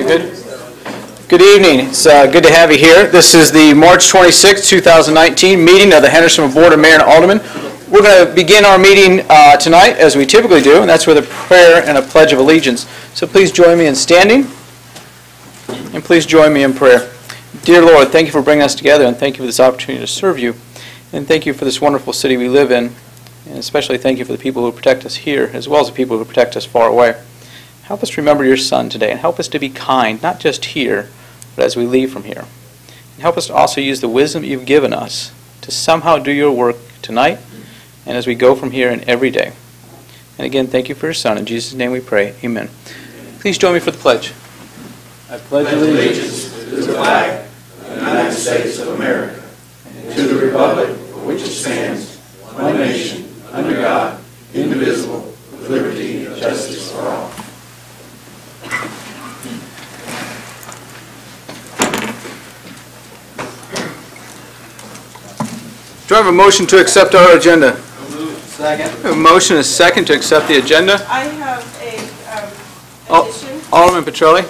Good? Good evening. It's good to have you here. This is the March 26, 2019 meeting of the Hendersonville Board of Mayor and Aldermen. We're going to begin our meeting tonight, as we typically do, and that's with a prayer and a pledge of allegiance. So please join me in standing, and please join me in prayer. Dear Lord, thank you for bringing us together, and thank you for this opportunity to serve you. And thank you for this wonderful city we live in, and especially thank you for the people who protect us here, as well as the people who protect us far away. Help us remember your Son today, and help us to be kind, not just here, but as we leave from here. And help us to also use the wisdom you've given us to somehow do your work tonight, and as we go from here and every day. And again, thank you for your Son. In Jesus' name we pray. Amen. Please join me for the pledge. I pledge allegiance to the flag of the United States of America, and to the republic for which it stands, one nation, under God, indivisible, with liberty and justice for all. Do I have a motion to accept our agenda? Second. A motion is second to accept the agenda. I have a addition. Alderman Petrelli.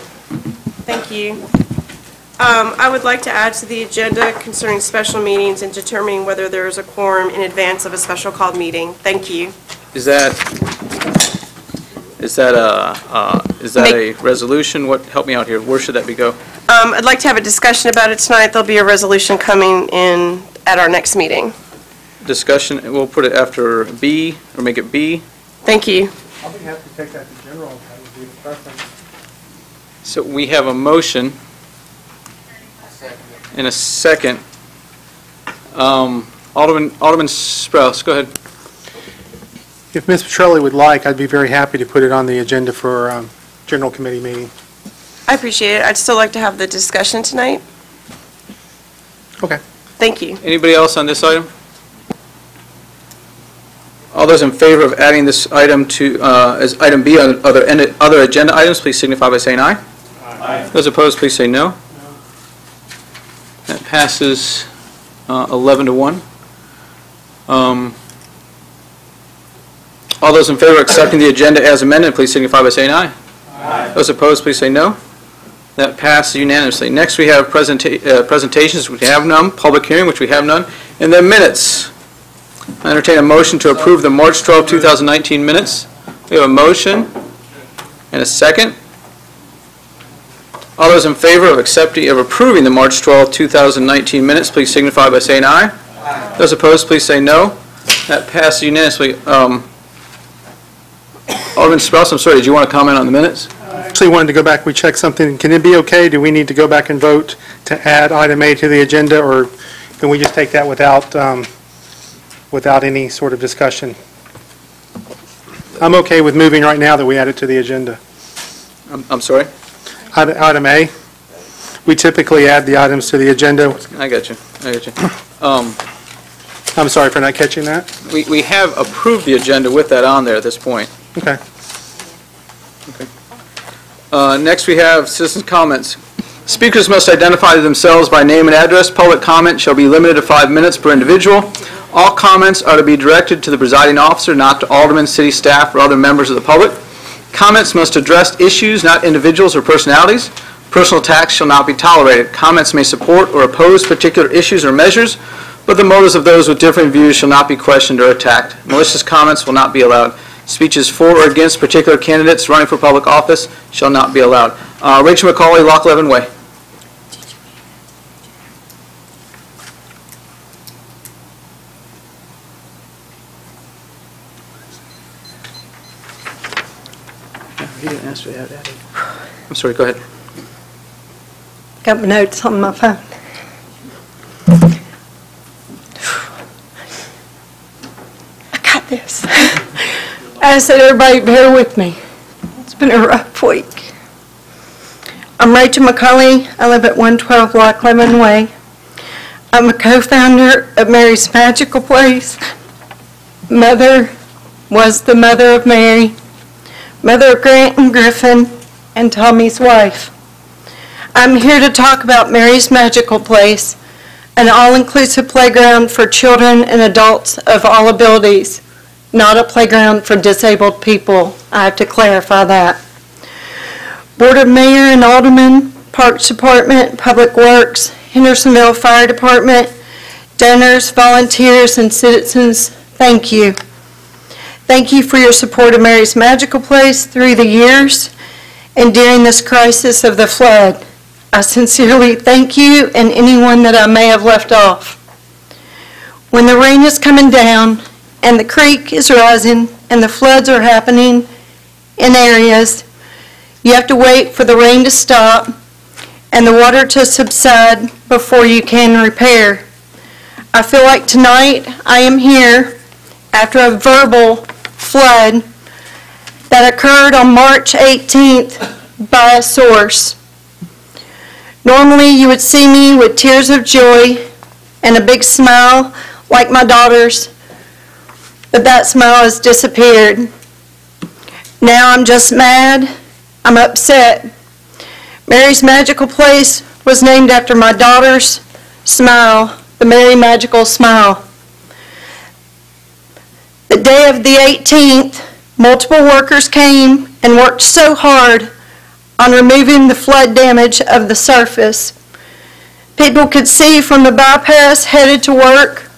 Thank you. I would like to add to the agenda concerning special meetings and determining whether there is a quorum in advance of a special called meeting. Thank you. Is that a resolution? What, help me out here. Where should that go? I'd like to have a discussion about it tonight. There'll be a resolution coming in at our next meeting. Discussion, we'll put it after B, or make it B. Thank you. I'll be happy to take that to general. That would be the preference. So we have a motion and a second. Alderman Sprouse, go ahead. If Ms. Petrelli would like, I'd be very happy to put it on the agenda for general committee meeting. I appreciate it. I'd still like to have the discussion tonight. Okay. Thank you. Anybody else on this item? All those in favor of adding this item to as item B on other agenda items, please signify by saying aye. Aye. Those opposed, please say no. That passes 11-1. All those in favor of accepting the agenda as amended, please signify by saying aye. Aye. Those opposed, please say no. That passes unanimously. Next, we have presentations, which we have none, public hearing, which we have none, and then minutes. I entertain a motion to approve the March 12, 2019 minutes. We have a motion and a second. All those in favor of approving the March 12, 2019 minutes, please signify by saying aye. Aye. Those opposed, please say no. That passes unanimously. Alderman Sprouse, I'm sorry, did you want to comment on the minutes? I actually wanted to go back. We checked something. Can it be okay? Do we need to go back and vote to add item A to the agenda, or can we just take that without any sort of discussion? I'm okay with moving right now that we add it to the agenda. I'm sorry? Item A. We typically add the items to the agenda. I got you. I'm sorry for not catching that. We have approved the agenda with that on there at this point. Okay. Next we have citizens' comments. Speakers must identify themselves by name and address. Public comment shall be limited to 5 minutes per individual. All comments are to be directed to the presiding officer, not to aldermen, city staff, or other members of the public. Comments must address issues, not individuals or personalities. Personal attacks shall not be tolerated. Comments may support or oppose particular issues or measures, but the motives of those with different views shall not be questioned or attacked. Malicious comments will not be allowed. Speeches for or against particular candidates running for public office shall not be allowed. Rachel McCauley, Loch Levin Way. He didn't ask for that, did he? I'm sorry, go ahead. Got my notes on my phone. I got this. I said, everybody bear with me. It's been a rough week. I'm Rachel McCauley. I live at 112 Loch Levin Way. I'm a co-founder of Mary's Magical Place. Mother was the mother of Mary, mother of Grant and Griffin, and Tommy's wife. I'm here to talk about Mary's Magical Place, an all-inclusive playground for children and adults of all abilities. not a playground for disabled people. I have to clarify that. Board of Mayor and Aldermen, Parks Department, Public Works, Hendersonville Fire Department, donors, volunteers, and citizens, thank you. Thank you for your support of Mary's Magical Place through the years and during this crisis of the flood. I sincerely thank you and anyone that I may have left off. When the rain is coming down and the creek is rising and the floods are happening in areas, you have to wait for the rain to stop and the water to subside before you can repair. I feel like tonight I am here after a verbal flood that occurred on March 18th by a source. Normally you would see me with tears of joy and a big smile like my daughter's, but that smile has disappeared. Now I'm just mad, I'm upset. Mary's Magical Place was named after my daughter's smile, the Mary Magical Smile. The day of the 18th, multiple workers came and worked so hard on removing the flood damage of the surface. People could see from the bypass headed to work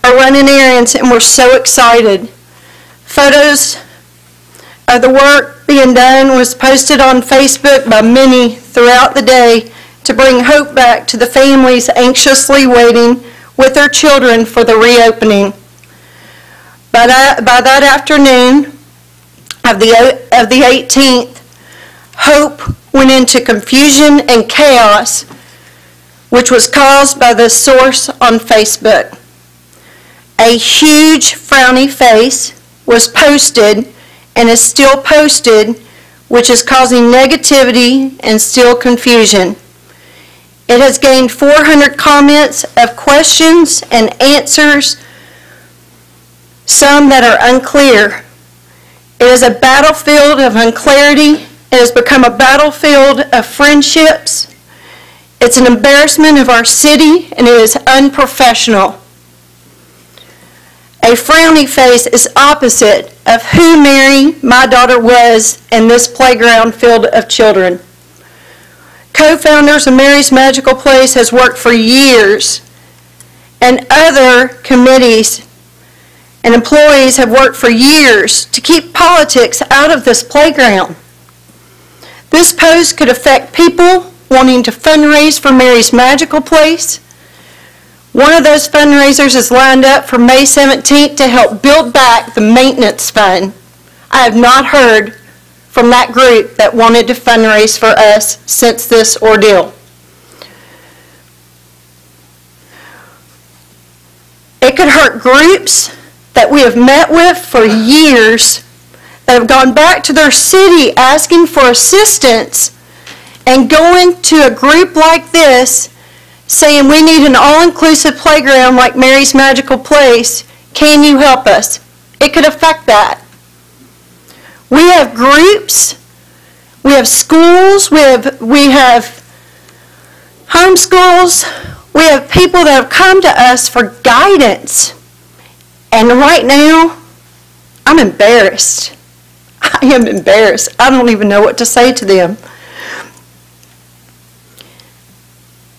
or running errands and were so excited. Photos of the work being done was posted on Facebook by many throughout the day to bring hope back to the families anxiously waiting with their children for the reopening. By that afternoon of the 18th, hope went into confusion and chaos, which was caused by the source on Facebook. A huge frowny face was posted and is still posted, which is causing negativity and still confusion. It has gained 400 comments of questions and answers, some that are unclear. It is a battlefield of unclarity. It has become a battlefield of friendships. It's an embarrassment of our city, and it is unprofessional. A frowny face is opposite of who Mary, my daughter, was in this playground filled of children. Co-founders of Mary's Magical Place has worked for years, and other committees and employees have worked for years to keep politics out of this playground. This post could affect people wanting to fundraise for Mary's Magical Place. One of those fundraisers is lined up for May 17th to help build back the maintenance fund. I have not heard from that group that wanted to fundraise for us since this ordeal. It could hurt groups that we have met with for years that have gone back to their city asking for assistance and going to a group like this saying we need an all-inclusive playground like Mary's Magical Place. Can you help us? It could affect that. We have groups, we have schools, we have homeschools, we have people that have come to us for guidance. And right now, I'm embarrassed. I am embarrassed. I don't even know what to say to them.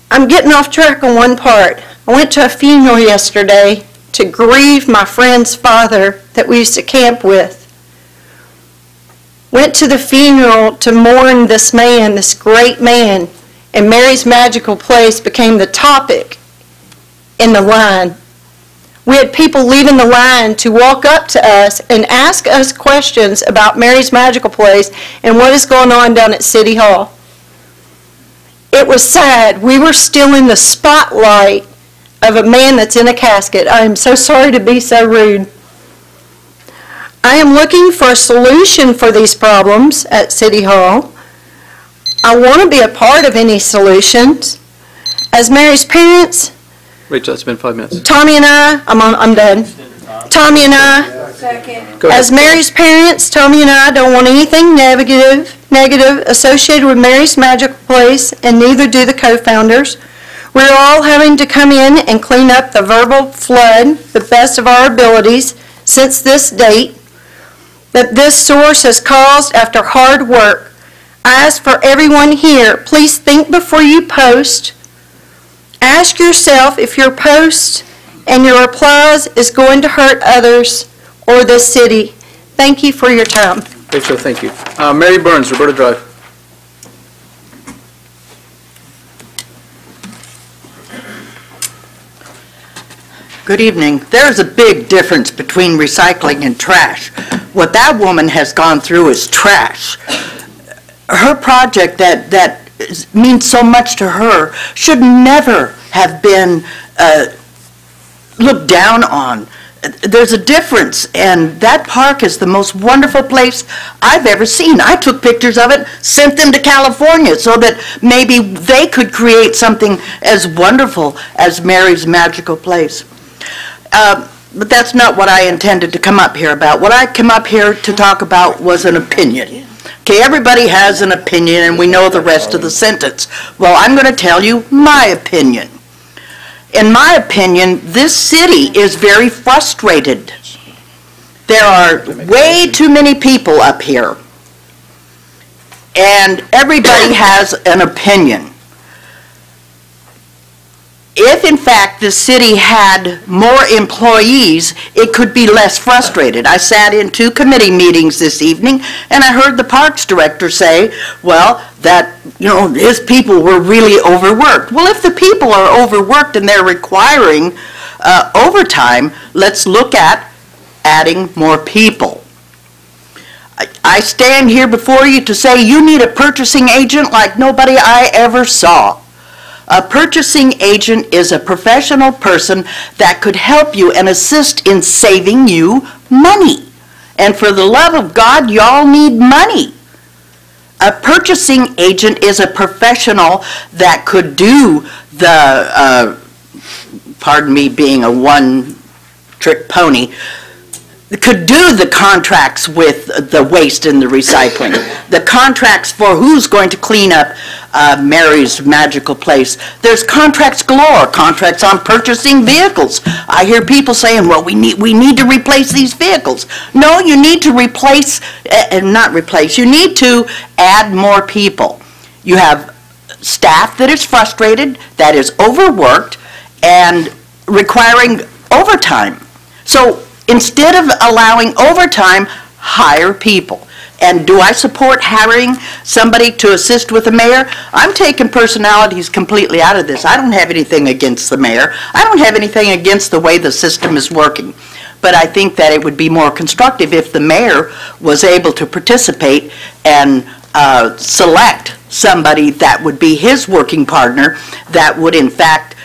I'm getting off track on one part. I went to a funeral yesterday to grieve my friend's father that we used to camp with. Went to the funeral to mourn this man, this great man, and Mary's Magical Place became the topic in the line. We had people leaving the line to walk up to us and ask us questions about Mary's Magical Place and what is going on down at City Hall. It was sad. We were still in the spotlight of a man that's in a casket. I am so sorry to be so rude. I am looking for a solution for these problems at City Hall. I want to be a part of any solutions. As Mary's parents, Rachel, it's been 5 minutes. Tommy and I, I'm done. Tommy and I, Go ahead. as Mary's parents, Tommy and I don't want anything negative associated with Mary's Magical Place, and neither do the co-founders. We're all having to come in and clean up the verbal flood the best of our abilities, since this date that this source has caused after hard work. I ask for everyone here, please think before you post. Ask yourself if your post and your applause is going to hurt others or the city. Thank you for your time. Rachel, thank you. Mary Burns, Roberta Drive. Good evening. There's a big difference between recycling and trash. What that woman has gone through is trash. Her project that means so much to her should never have been looked down on. There's a difference, and that park is the most wonderful place I've ever seen. I took pictures of it, sent them to California so that maybe they could create something as wonderful as Mary's Magical Place. But that's not what I intended to come up here about. What I came up here to talk about was an opinion. Okay, everybody has an opinion, and we know the rest of the sentence. Well, I'm going to tell you my opinion. In my opinion, this city is very frustrated. There are way too many people up here, and everybody has an opinion. If, in fact, the city had more employees, it could be less frustrated. I sat in 2 committee meetings this evening, and I heard the parks director say, well, that, his people were really overworked. Well, if the people are overworked and they're requiring overtime, let's look at adding more people. I stand here before you to say you need a purchasing agent like nobody I ever saw. A purchasing agent is a professional person that could help you and assist in saving you money. And for the love of God, y'all need money. A purchasing agent is a professional that could do the, pardon me being a one-trick pony, could do the contracts with the waste and the recycling, the contracts for who's going to clean up Mary's Magical Place. There's contracts galore, contracts on purchasing vehicles. I hear people saying, well, we need to replace these vehicles. No, you need to replace, not replace, you need to add more people. You have staff that is frustrated, that is overworked, and requiring overtime. So instead of allowing overtime, hire people. And do I support hiring somebody to assist with the mayor? I'm taking personalities completely out of this. I don't have anything against the mayor. I don't have anything against the way the system is working. But I think that it would be more constructive if the mayor was able to participate and select somebody that would be his working partner that would in fact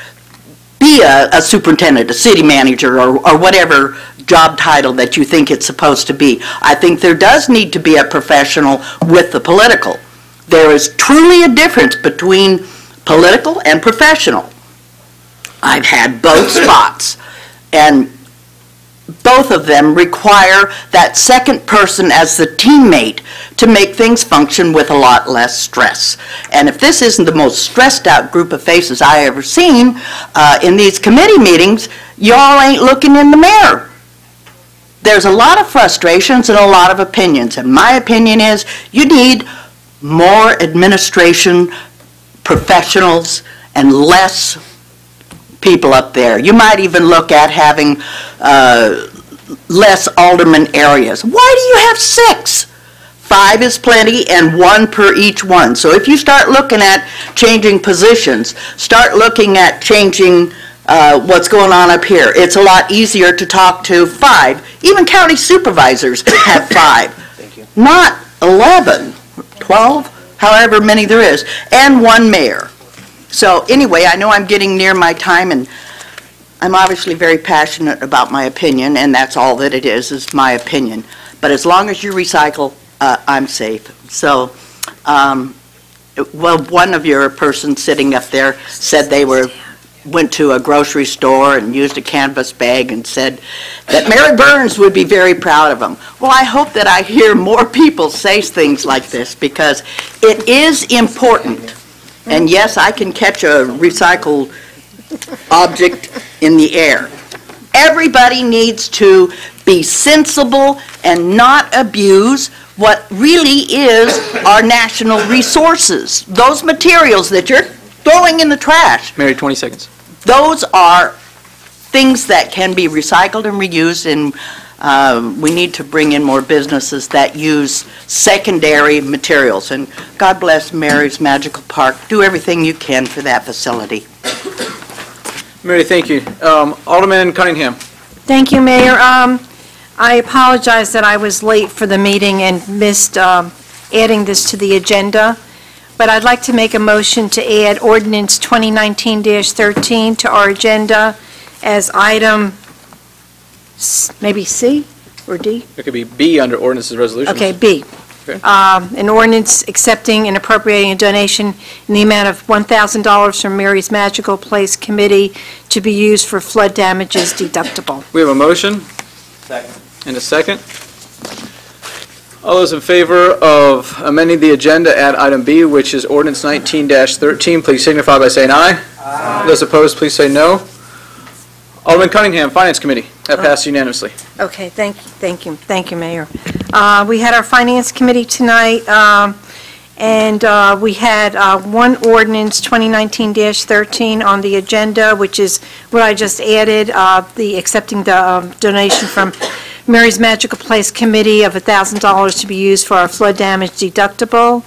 be a superintendent, a city manager, or whatever job title that you think it's supposed to be. I think there does need to be a professional with the political. There is truly a difference between political and professional. I've had both spots, and both of them require that second person as the teammate to make things function with a lot less stress. And if this isn't the most stressed out group of faces I ever seen in these committee meetings, y'all ain't looking in the mirror. There's a lot of frustrations and a lot of opinions, and my opinion is you need more administration professionals and less people up there. You might even look at having less alderman areas. Why do you have 6? 5 is plenty and 1 per each one. So if you start looking at changing positions, start looking at changing what's going on up here. It's a lot easier to talk to 5. Even county supervisors have 5. Thank you. Not 11, 12, however many there is, and 1 mayor. So anyway, I know I'm getting near my time, and I'm obviously very passionate about my opinion, and that's all that it is my opinion. But as long as you recycle, I'm safe. So, well, one of your persons sitting up there said they went to a grocery store and used a canvas bag and said that Mary Burns would be very proud of them. Well, I hope that I hear more people say things like this, because it is important. And yes, I can catch a recycled object in the air. Everybody needs to be sensible and not abuse what really is our national resources. Those materials that you're throwing in the trash, Mary, 20 seconds. those are things that can be recycled and reused, and we need to bring in more businesses that use secondary materials. And God bless Mary's Magical Park. Do everything you can for that facility. Mary, thank you. Alderman Cunningham. Thank you, Mayor. I apologize that I was late for the meeting and missed adding this to the agenda, but I'd like to make a motion to add ordinance 2019-13 to our agenda as item, maybe C or D? It could be B under ordinances and resolutions. Okay, B. Okay. An ordinance accepting and appropriating a donation in the amount of $1,000 from Mary's Magical Place Committee to be used for flood damages deductible. We have a motion. Second. And a second. All those in favor of amending the agenda at item B, which is ordinance 19-13, please signify by saying aye. Aye. Those opposed, please say no. Alderman Cunningham, Finance Committee. That passed unanimously. Okay, thank you, Mayor. We had our Finance Committee tonight, and we had one ordinance, 2019-13, on the agenda, which is what I just added, the accepting the donation from Mary's Magical Place Committee of $1,000 to be used for our flood damage deductible,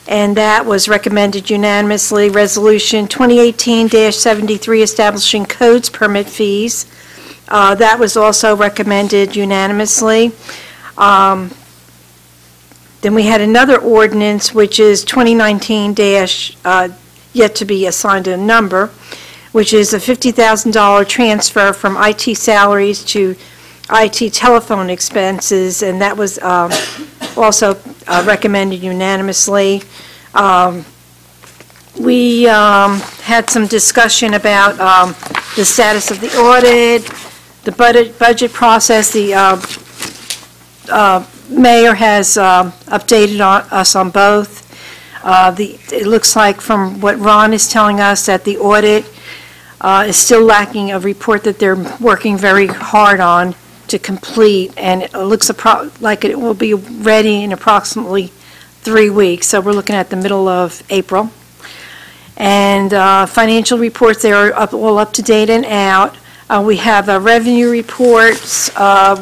and that was recommended unanimously. Resolution 2018-73, establishing codes permit fees. That was also recommended unanimously. Then we had another ordinance, which is 2019 yet to be assigned a number, which is a $50,000 transfer from IT salaries to IT telephone expenses, and that was also recommended unanimously. We had some discussion about the status of the audit, the budget process. The mayor has updated us on both. It looks like from what Ron is telling us that the audit is still lacking a report that they're working very hard on to complete, and it looks like it will be ready in approximately 3 weeks, so we're looking at the middle of April. And financial reports, they are all up to date and out. We have revenue reports,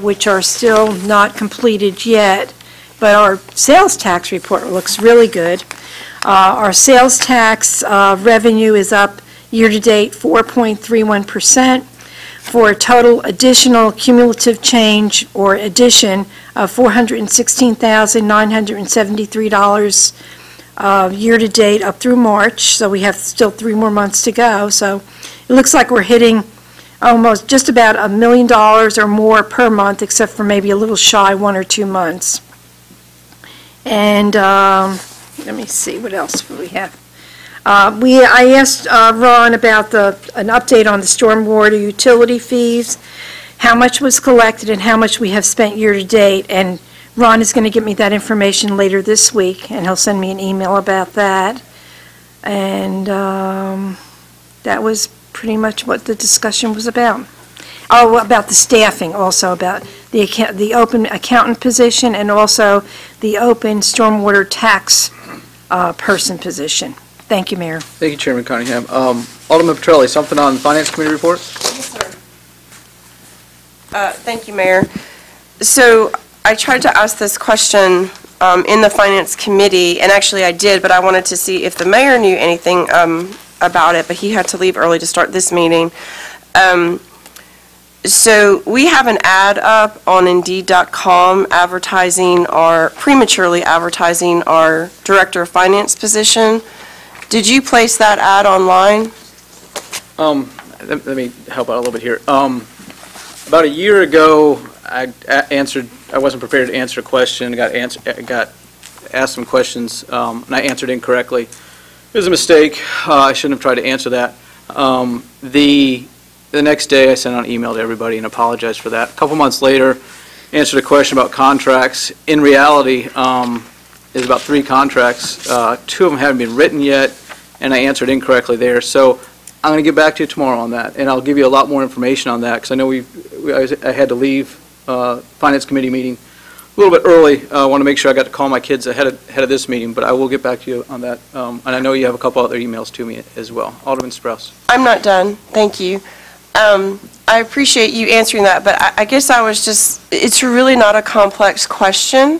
which are still not completed yet, but our sales tax report looks really good. Our sales tax revenue is up year-to-date 4.31%. For a total additional cumulative change or addition of $416,973 year-to-date up through March, so we have still 3 more months to go. So it looks like we're hitting almost just about $1 million or more per month, except for maybe a little shy 1 or 2 months. And let me see, what else do we have? I asked Ron about an update on the stormwater utility fees, how much was collected and how much we have spent year-to-date, and Ron is going to give me that information later this week, and he'll send me an email about that. And that was pretty much what the discussion was about. Oh, about the staffing also, about the open accountant position and also the open stormwater tax person position. Thank you, Mayor. Thank you, Chairman Cunningham. Alderman Petrelli, something on the Finance Committee report? Yes, sir. Thank you, Mayor. So I tried to ask this question in the Finance Committee, and actually I did, but I wanted to see if the mayor knew anything about it, but he had to leave early to start this meeting. So we have an ad up on Indeed.com prematurely advertising our Director of Finance position. Did you place that ad online? Let me help out a little bit here. About a year ago, I wasn't prepared to answer a question, got asked some questions, and I answered incorrectly. It was a mistake. I shouldn't have tried to answer that. The next day, I sent out an email to everybody and apologized for that. A couple months later, answered a question about contracts. In reality, there's about 3 contracts. 2 of them haven't been written yet, and I answered incorrectly there. So I'm going to get back to you tomorrow on that, and I'll give you a lot more information on that, because I know I had to leave Finance Committee meeting a little bit early. I want to make sure I got to call my kids ahead of this meeting, but I will get back to you on that. And I know you have a couple other emails to me as well. Alderman Sprouse. I'm not done, thank you. I appreciate you answering that, but I guess it's really not a complex question.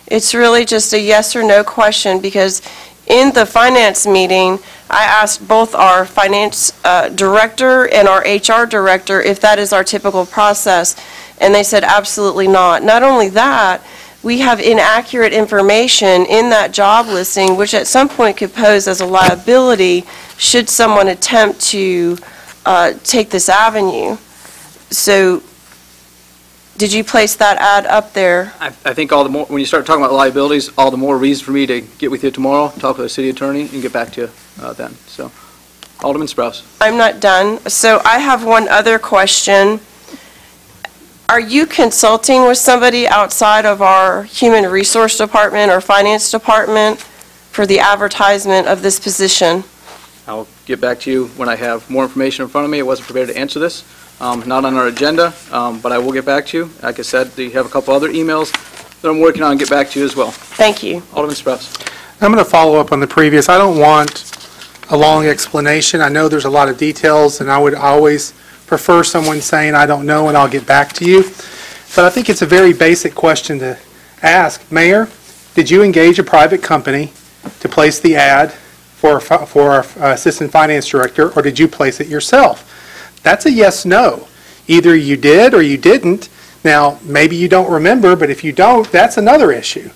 It's really just a yes or no question, because in the finance meeting, I asked both our finance director and our HR director if that is our typical process, and they said absolutely not. Not only that, we have inaccurate information in that job listing, which at some point could pose as a liability should someone attempt to take this avenue. So, did you place that ad up there? I think all the more, when you start talking about liabilities, all the more reason for me to get with you tomorrow, talk with the city attorney, and get back to you then. So, Alderman Sprouse. I'm not done. So I have one other question. Are you consulting with somebody outside of our Human Resource Department or Finance Department for the advertisement of this position? I'll get back to you when I have more information in front of me. I wasn't prepared to answer this. Not on our agenda, but I will get back to you. Like I said, you have a couple other emails that I'm working on and get back to you as well. Thank you. Alderman Sprouse. I'm going to follow up on the previous. I don't want a long explanation. I know there's a lot of details, and I would always prefer someone saying, I don't know, and I'll get back to you. But I think it's a very basic question to ask. Mayor, did you engage a private company to place the ad for our Assistant Finance Director, or did you place it yourself? That's a yes/no. Either you did or you didn't. Now, maybe you don't remember, but if you don't, that's another issue.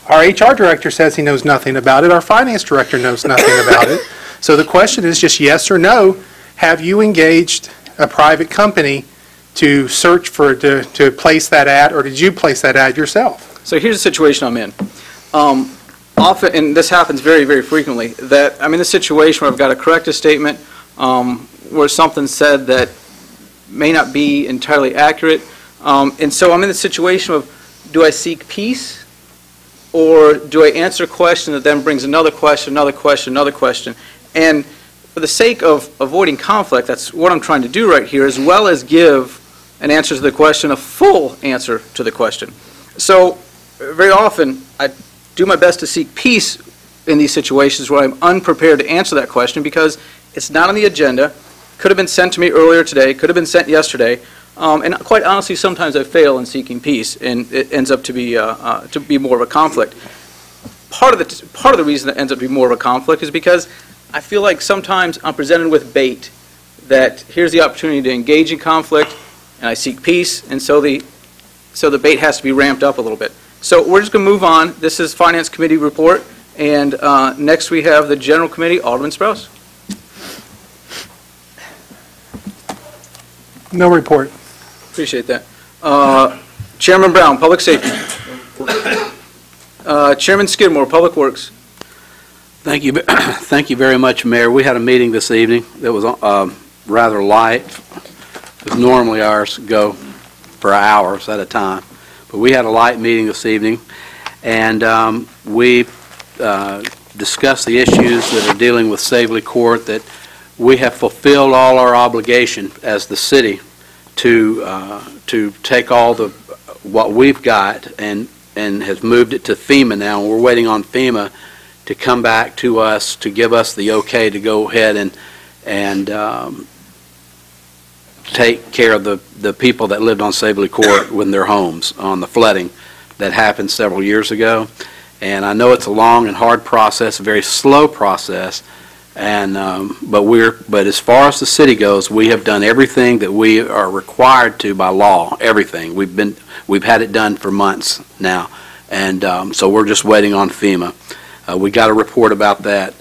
Our HR director says he knows nothing about it. Our finance director knows nothing about it. So the question is just yes or no. Have you engaged a private company to search for, to place that ad, or did you place that ad yourself? So here's the situation I'm in. Often, and this happens very, very frequently, that I'm in a situation where I've got to correct a statement, where something said that may not be entirely accurate. And so I'm in the situation of, do I seek peace, or do I answer a question that then brings another question, another question, another question? And for the sake of avoiding conflict, that's what I'm trying to do right here, as well as give an answer to the question, a full answer to the question. So very often, I do my best to seek peace in these situations where I'm unprepared to answer that question because it's not on the agenda, could have been sent to me earlier today, could have been sent yesterday, and quite honestly, sometimes I fail in seeking peace, and it ends up to be more of a conflict. Part of the reason that ends up being more of a conflict is because I feel like sometimes I'm presented with bait that here's the opportunity to engage in conflict, and I seek peace, and so the bait has to be ramped up a little bit. So we're just going to move on. This is Finance Committee report, and next we have the General Committee. Alderman Sprouse. No report. Appreciate that. Chairman Brown, Public Safety. Chairman Skidmore, Public Works. Thank you. Thank you very much, Mayor. We had a meeting this evening that was rather light, because normally ours go for hours at a time. But we had a light meeting this evening, and we discussed the issues that are dealing with Sabley Court, that we have fulfilled all our obligation as the city to take all the what we've got and has moved it to FEMA now. We're waiting on FEMA to come back to us to give us the okay to go ahead and take care of the people that lived on Sabley Court with their homes on the flooding that happened several years ago. And I know it's a long and hard process, a very slow process. And but as far as the city goes, we have done everything that we are required to by law. Everything we've had it done for months now, and so we're just waiting on FEMA. We got a report about that.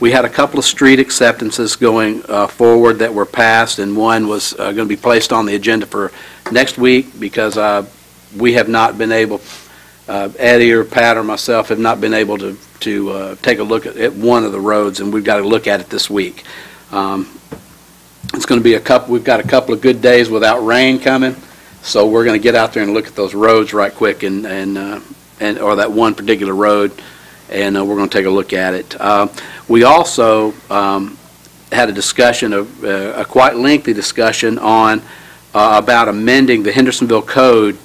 We had a couple of street acceptances going forward that were passed, and one was going to be placed on the agenda for next week because we have not been able. Eddie or Pat or myself have not been able to take a look at one of the roads, and we've got to look at it this week. It's going to be we've got a couple of good days without rain coming, so we're going to get out there and look at those roads right quick or that one particular road, and we're going to take a look at it. We also had a discussion, a quite lengthy discussion on about amending the Hendersonville Code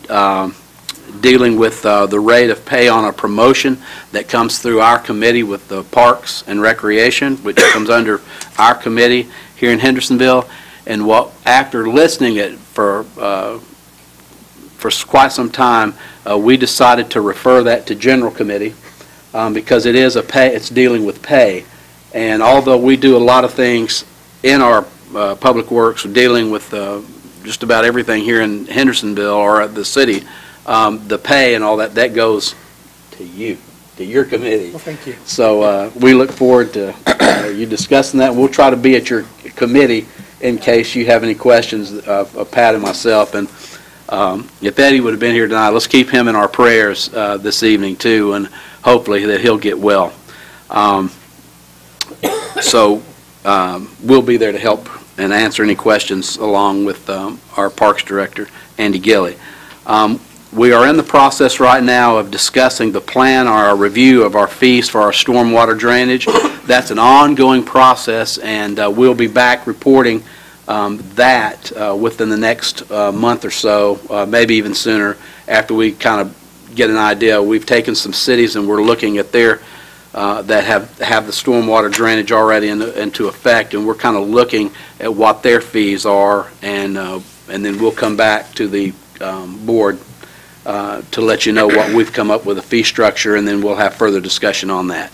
dealing with the rate of pay on a promotion that comes through our committee with the Parks and Recreation, which comes under our committee here in Hendersonville. And after listening it for quite some time, we decided to refer that to General Committee because it is it's dealing with pay. And although we do a lot of things in our Public Works dealing with just about everything here in Hendersonville or at the city, the pay and all that goes to you, to your committee. Well, thank you. So we look forward to you discussing that. We'll try to be at your committee in case you have any questions of Pat and myself. And if Eddie would have been here tonight, let's keep him in our prayers this evening too, and hopefully that he'll get well. We'll be there to help and answer any questions along with our Parks Director, Andy Gilley. We are in the process right now of discussing the plan or our review of our fees for our stormwater drainage. That's an ongoing process, and we'll be back reporting that within the next month or so, maybe even sooner, after we kind of get an idea. We've taken some cities and we're looking at their that have the stormwater drainage already into effect, and we're kind of looking at what their fees are, and then we'll come back to the board to let you know what we've come up with a fee structure, and then we'll have further discussion on that.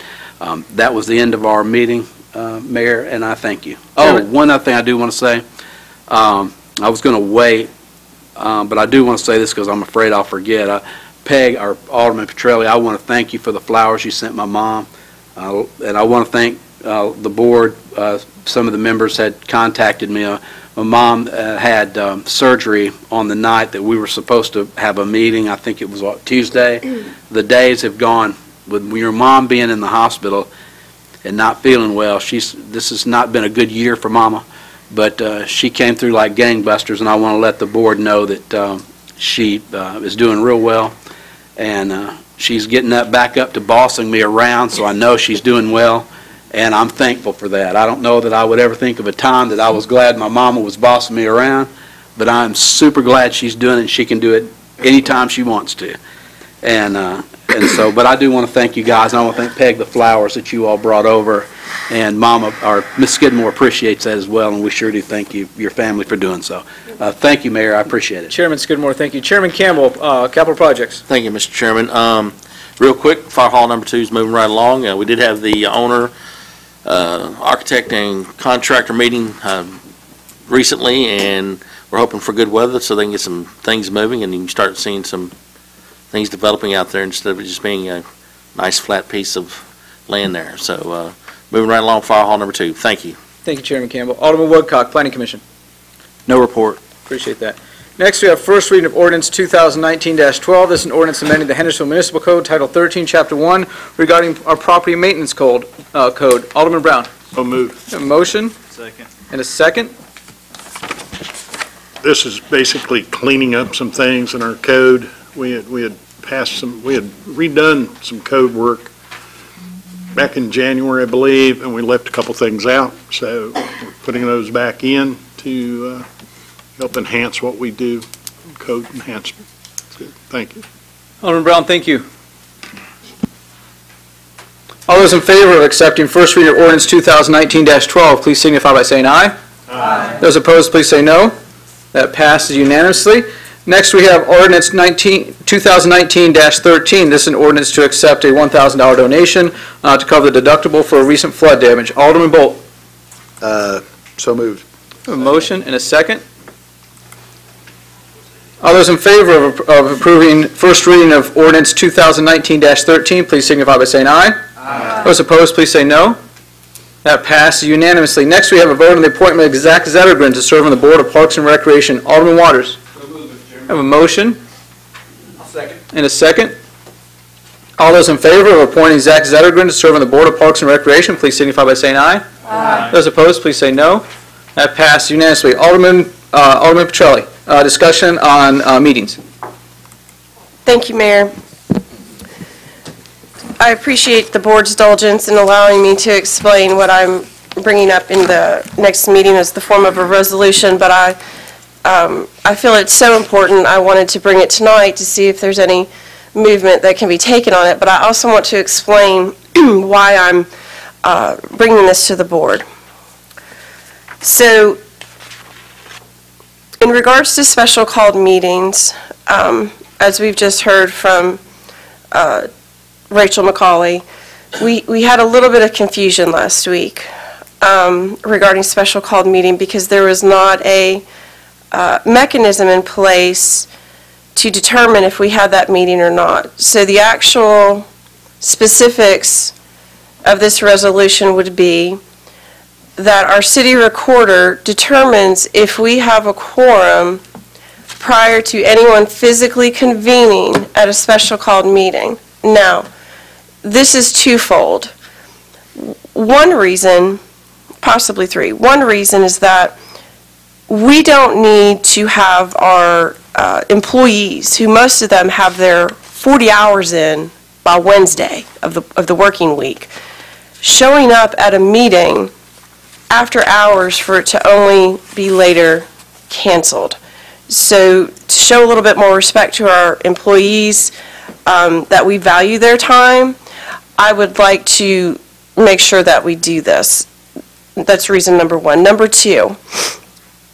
That was the end of our meeting, Mayor, and I thank you. Oh, one other thing I do want to say. I was going to wait, but I do want to say this because I'm afraid I'll forget. Peg, our Alderman Petrelli, I want to thank you for the flowers you sent my mom, and I want to thank the board. Some of the members had contacted me. My mom had surgery on the night that we were supposed to have a meeting. I think it was Tuesday. The days have gone with your mom being in the hospital and not feeling well. This has not been a good year for Mama, but she came through like gangbusters, and I want to let the board know that she is doing real well, and she's getting back up to bossing me around, so I know she's doing well. And I'm thankful for that. I don't know that I would ever think of a time that I was glad my mama was bossing me around, but I'm super glad she's doing it, and she can do it anytime she wants to. But I do want to thank you guys, and I want to thank Peg the flowers that you all brought over, and Mama, or Miss Skidmore appreciates that as well, and we sure do thank you, your family, for doing so. Thank you, Mayor. I appreciate it. Chairman Skidmore, thank you. Chairman Campbell, Capital Projects. Thank you, Mr. Chairman. Real quick, Fire Hall number 2 is moving right along. We did have the owner, architect and contractor meeting recently, and we're hoping for good weather so they can get some things moving and you can start seeing some things developing out there instead of it just being a nice flat piece of land there. So moving right along, Fire Hall number 2. Thank you. Thank you, Chairman Campbell. Alderman Woodcock, Planning Commission. No report. Appreciate that. Next, we have first reading of ordinance 2019-12. This is an ordinance amending the Hendersonville Municipal Code, Title 13, Chapter 1, regarding our property maintenance code. Alderman Brown. So moved. A motion Second. and a second. This is basically cleaning up some things in our code. We had redone some code work back in January, I believe, and we left a couple things out. So we're putting those back in to help enhance what we do, code enhancement. So, thank you. Alderman Brown, thank you. All those in favor of accepting first reading of ordinance 2019-12, please signify by saying aye. Aye. Those opposed, please say no. That passes unanimously. Next, we have ordinance 2019-13. This is an ordinance to accept a $1,000 donation to cover the deductible for recent flood damage. Alderman Bolt. So moved. A motion and a second. All those in favor of approving first reading of ordinance 2019-13, please signify by saying aye. Aye. Those opposed, please say no. That passes unanimously. Next, we have a vote on the appointment of Zach Zettergren to serve on the Board of Parks and Recreation. Alderman Waters. So moved, Mr. Chairman. I have a motion I'll second. and a second. All those in favor of appointing Zach Zettergren to serve on the Board of Parks and Recreation, please signify by saying aye. Aye. Those opposed, please say no. That passes unanimously. Alderman Petrelli, discussion on meetings. Thank you, Mayor. I appreciate the board's indulgence in allowing me to explain what I'm bringing up in the next meeting as the form of a resolution, but I I feel it's so important, I wanted to bring it tonight to see if there's any movement that can be taken on it, but I also want to explain why I'm bringing this to the board. So, in regards to special called meetings, as we've just heard from Rachel McCauley, we had a little bit of confusion last week regarding special called meeting because there was not a mechanism in place to determine if we had that meeting or not. So the actual specifics of this resolution would be that our city recorder determines if we have a quorum prior to anyone physically convening at a special called meeting. Now, this is twofold. One reason, possibly three, one reason is that we don't need to have our employees, who most of them have their 40 hours in by Wednesday of the working week, showing up at a meeting after hours for it to only be later canceled. So to show a little bit more respect to our employees, that we value their time, I would like to make sure that we do this. That's reason number one. Number two,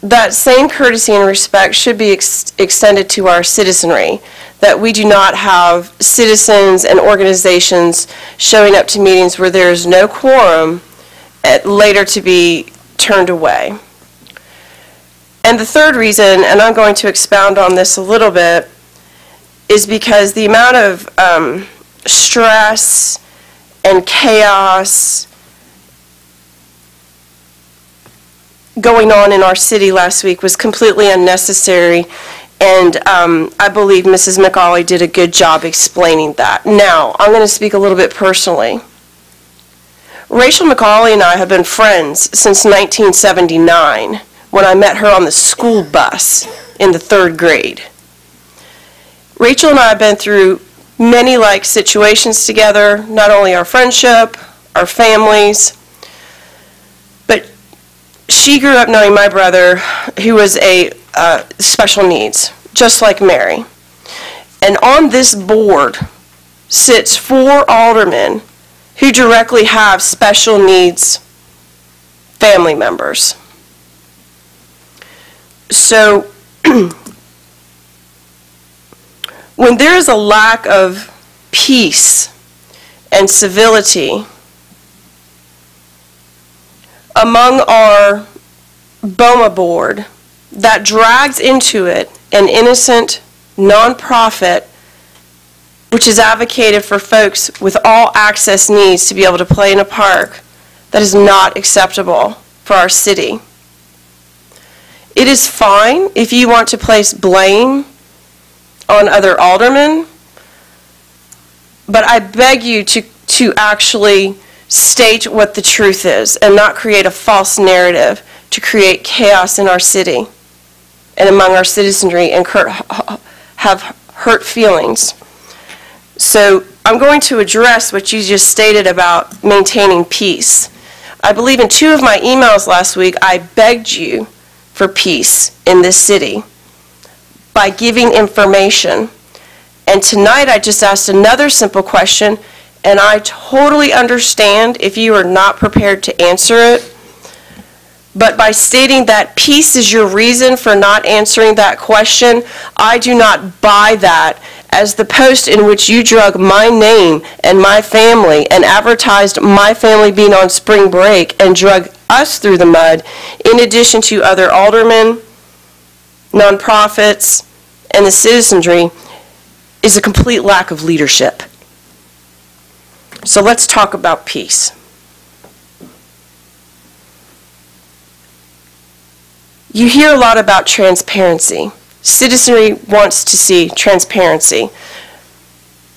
that same courtesy and respect should be extended to our citizenry, that we do not have citizens and organizations showing up to meetings where there is no quorum later to be turned away. And the third reason, and I'm going to expound on this a little bit, is because the amount of stress and chaos going on in our city last week was completely unnecessary, and I believe Mrs. McCauley did a good job explaining that. Now, I'm going to speak a little bit personally. Rachel McCauley and I have been friends since 1979, when I met her on the school bus in the 3rd grade. Rachel and I have been through many like situations together, not only our friendship, our families, but she grew up knowing my brother, who was a special needs, just like Mary. And on this board sits 4 aldermen who directly have special needs family members. So when there is a lack of peace and civility among our Boma board, that drags into it an innocent nonprofit which is advocated for folks with all access needs to be able to play in a park, that is not acceptable for our city. It is fine if you want to place blame on other aldermen, but I beg you to actually state what the truth is and not create a false narrative to create chaos in our city and among our citizenry and have hurt feelings. So I'm going to address what you just stated about maintaining peace. I believe in 2 of my emails last week, I begged you for peace in this city by giving information. And tonight I just asked another simple question, and I totally understand if you are not prepared to answer it. But by stating that peace is your reason for not answering that question, I do not buy that as the post in which you drug my name and my family and advertised my family being on spring break and drug us through the mud, in addition to other aldermen, nonprofits, and the citizenry, is a complete lack of leadership. So let's talk about peace. You hear a lot about transparency. Citizenry wants to see transparency.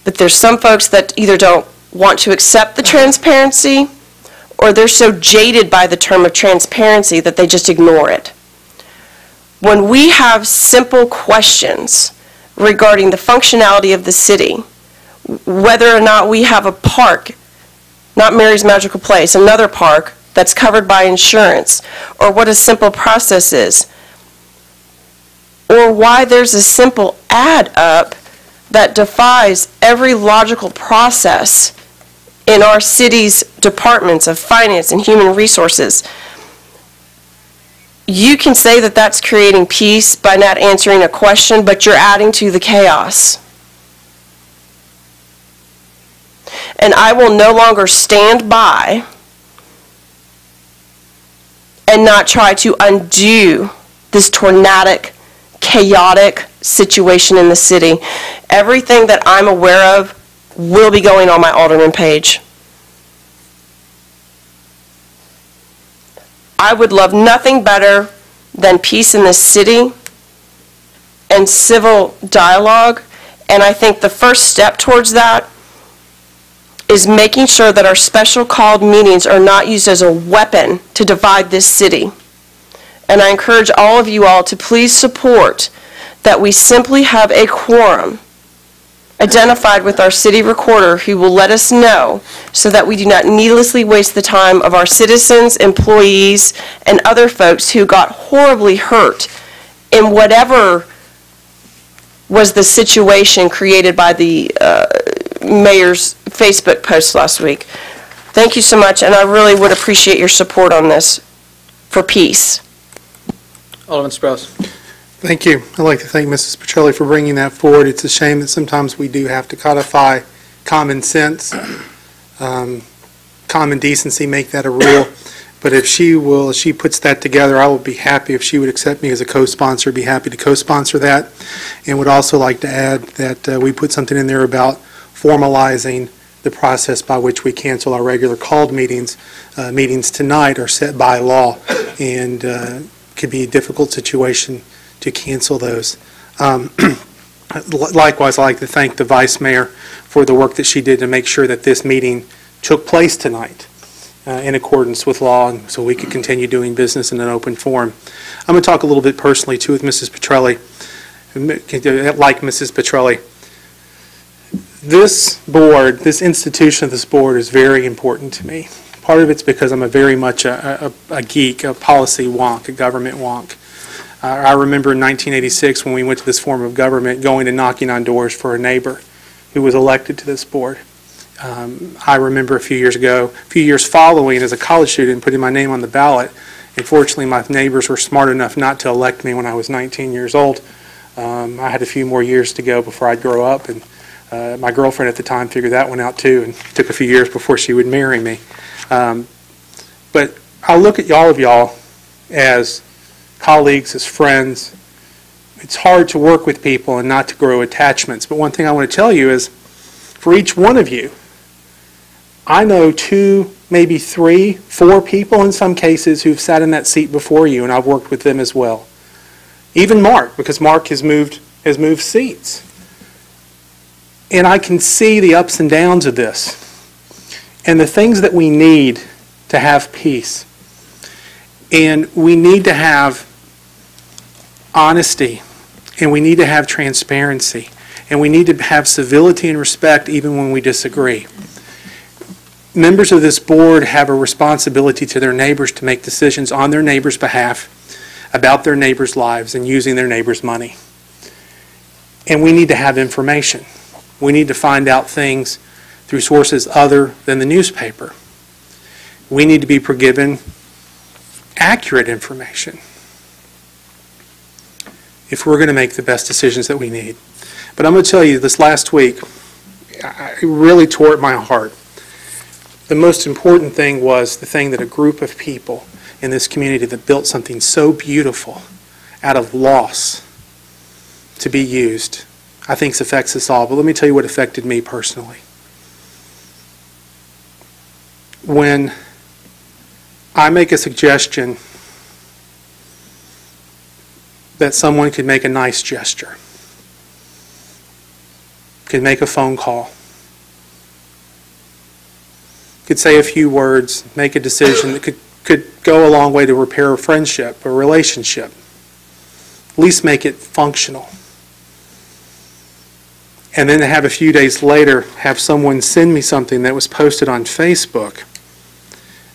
But there's some folks that either don't want to accept the transparency, or they're so jaded by the term of transparency that they just ignore it. When we have simple questions regarding the functionality of the city, whether or not we have a park, not Mary's Magical Place, another park that's covered by insurance, or what a simple process is, or why there's a simple add up that defies every logical process in our city's departments of finance and human resources. You can say that that's creating peace by not answering a question, but you're adding to the chaos. And I will no longer stand by and not try to undo this tornadic, chaotic situation in the city. Everything that I'm aware of will be going on my Alderman page. I would love nothing better than peace in this city and civil dialogue, and I think the first step towards that is making sure that our special called meetings are not used as a weapon to divide this city. And I encourage all of you all to please support that we simply have a quorum identified with our city recorder who will let us know so that we do not needlessly waste the time of our citizens, employees, and other folks who got horribly hurt in whatever was the situation created by the mayor's Facebook post last week. Thank you so much, and I really would appreciate your support on this for peace. Alderman Sprouse. Thank you. I'd like to thank Mrs. Petrelli for bringing that forward. It's a shame that sometimes we do have to codify common sense, common decency, make that a rule. But if she puts that together, I would be happy if she would accept me as a co-sponsor, be happy to co-sponsor that. And would also like to add that we put something in there about formalizing the process by which we cancel our regular called meetings. Meetings tonight are set by law, and could be a difficult situation to cancel those. Likewise, I'd like to thank the Vice Mayor for the work that she did to make sure that this meeting took place tonight in accordance with law, and so we could continue doing business in an open forum. I'm going to talk a little bit personally, too, with Mrs. Petrelli. Like Mrs. Petrelli, this board, this institution of this board is very important to me. Part of it's because I'm very much a geek, a policy wonk, a government wonk. I remember in 1986 when we went to this form of government going and knocking on doors for a neighbor who was elected to this board. I remember a few years following as a college student putting my name on the ballot. Unfortunately, my neighbors were smart enough not to elect me when I was 19 years old. I had a few more years to go before I'd grow up, and my girlfriend at the time figured that one out too, and it took a few years before she would marry me. But I look at all of y'all as colleagues, as friends. It's hard to work with people and not to grow attachments. But one thing I want to tell you is, for each one of you, I know 2, maybe 3, 4 people in some cases who've sat in that seat before you, and I've worked with them as well. Even Mark, because Mark has moved seats. And I can see the ups and downs of this and the things that we need to have peace. And we need to have honesty, and we need to have transparency, and we need to have civility and respect even when we disagree. Members of this board have a responsibility to their neighbors to make decisions on their neighbors' behalf about their neighbors' lives and using their neighbors' money. And we need to have information. We need to find out things through sources other than the newspaper. We need to be given accurate information if we're going to make the best decisions that we need. But I'm going to tell you, this last week, it really tore at my heart. The most important thing was the thing that a group of people in this community that built something so beautiful out of loss to be used, I think affects us all. But let me tell you what affected me personally. When I make a suggestion that someone could make a nice gesture, could make a phone call, could say a few words, make a decision that could go a long way to repair a friendship, a relationship, at least make it functional. And then to have a few days later have someone send me something that was posted on Facebook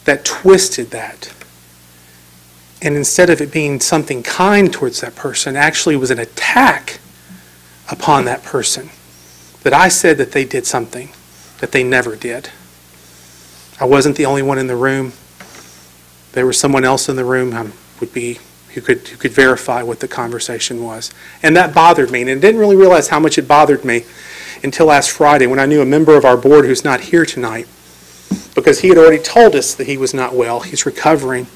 that twisted that And instead of it being something kind towards that person, actually was an attack upon that person. That I said that they did something that they never did. I wasn't the only one in the room. There was someone else in the room who could verify what the conversation was. And that bothered me, and I didn't really realize how much it bothered me until last Friday when I knew a member of our board who's not here tonight, because he had already told us that he was not well. He's recovering,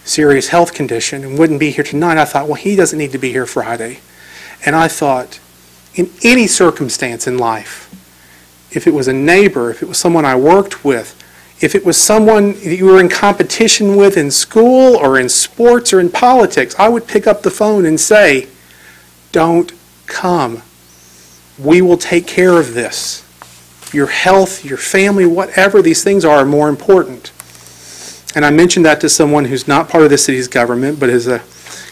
serious health condition, and wouldn't be here tonight. I thought, well, he doesn't need to be here Friday. And I thought, in any circumstance in life, if it was a neighbor, if it was someone I worked with, if it was someone that you were in competition with in school or in sports or in politics, I would pick up the phone and say, don't come. We will take care of this. Your health, your family, whatever these things are more important. And I mentioned that to someone who's not part of the city's government, but is a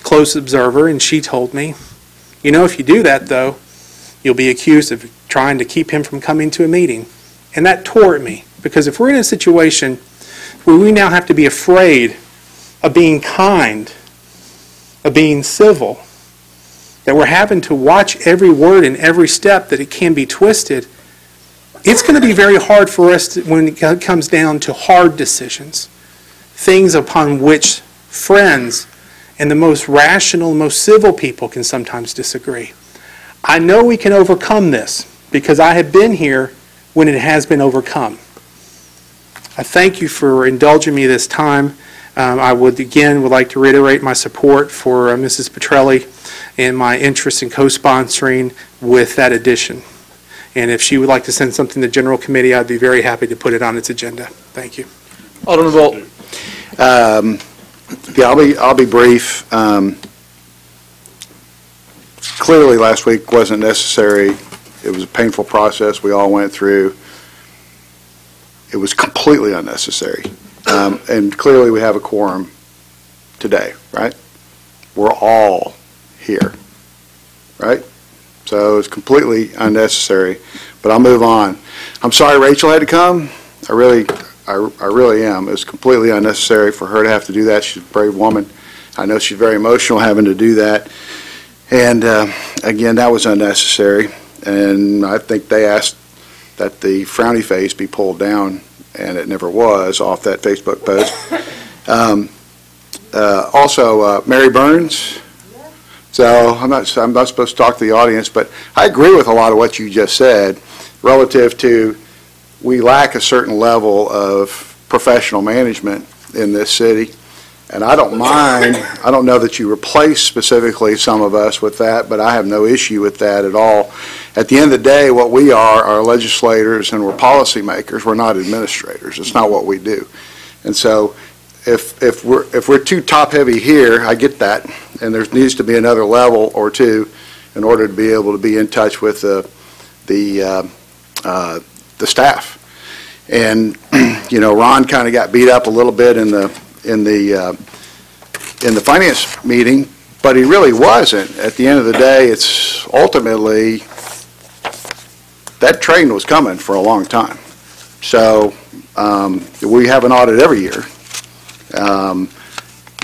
close observer, and she told me, you know, if you do that, though, you'll be accused of trying to keep him from coming to a meeting. And that tore at me, because if we're in a situation where we now have to be afraid of being kind, of being civil, that we're having to watch every word and every step that it can be twisted, it's going to be very hard for us when it comes down to hard decisions, things upon which friends and the most rational, most civil people can sometimes disagree. I know we can overcome this because I have been here when it has been overcome. I thank you for indulging me this time. I would like to reiterate my support for Mrs. Petrelli and my interest in co-sponsoring with that addition. And if she would like to send something to General Committee, I'd be very happy to put it on its agenda. Thank you. Alderman Bolton. Yeah, I'll be brief. Clearly, last week wasn't necessary. It was a painful process we all went through. It was completely unnecessary. And clearly, we have a quorum today, right? We're all here, right? So it's completely unnecessary. But I'll move on. I'm sorry Rachel had to come. I really am. It was completely unnecessary for her to have to do that. She's a brave woman. I know she's very emotional having to do that. And again, that was unnecessary. And I think they asked that the frowny face be pulled down, and it never was, off that Facebook post. Also, Mary Burns. So I'm not supposed to talk to the audience, but I agree with a lot of what you just said relative to we lack a certain level of professional management in this city. And I don't mind, I don't know that you replace specifically some of us with that, but I have no issue with that at all. At the end of the day, what we are legislators and we're policymakers. We're not administrators. It's not what we do. And so if we're too top-heavy here, I get that, and there needs to be another level or two in order to be able to be in touch with the staff. And you know, Ron kind of got beat up a little bit in the finance meeting, but he really wasn't. At the end of the day, it's ultimately that train was coming for a long time. So we have an audit every year.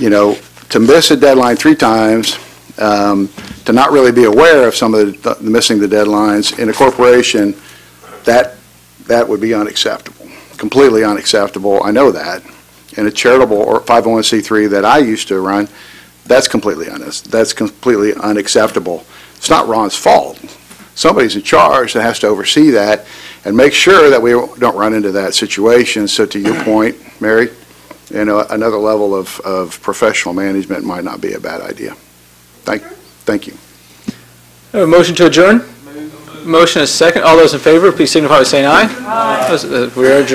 You know, to miss a deadline 3 times, to not really be aware of some of the missing the deadlines in a corporation, that would be unacceptable, completely unacceptable. I know that. In a charitable or 501c3 that I used to run, that's completely unacceptable. It's not Ron's fault. Somebody's in charge that has to oversee that and make sure that we don't run into that situation. So to your point, Mary, you know, another level of professional management might not be a bad idea. Thank you. A motion to adjourn? Motion is second. All those in favor, please signify by saying aye. Aye. We are adjourned.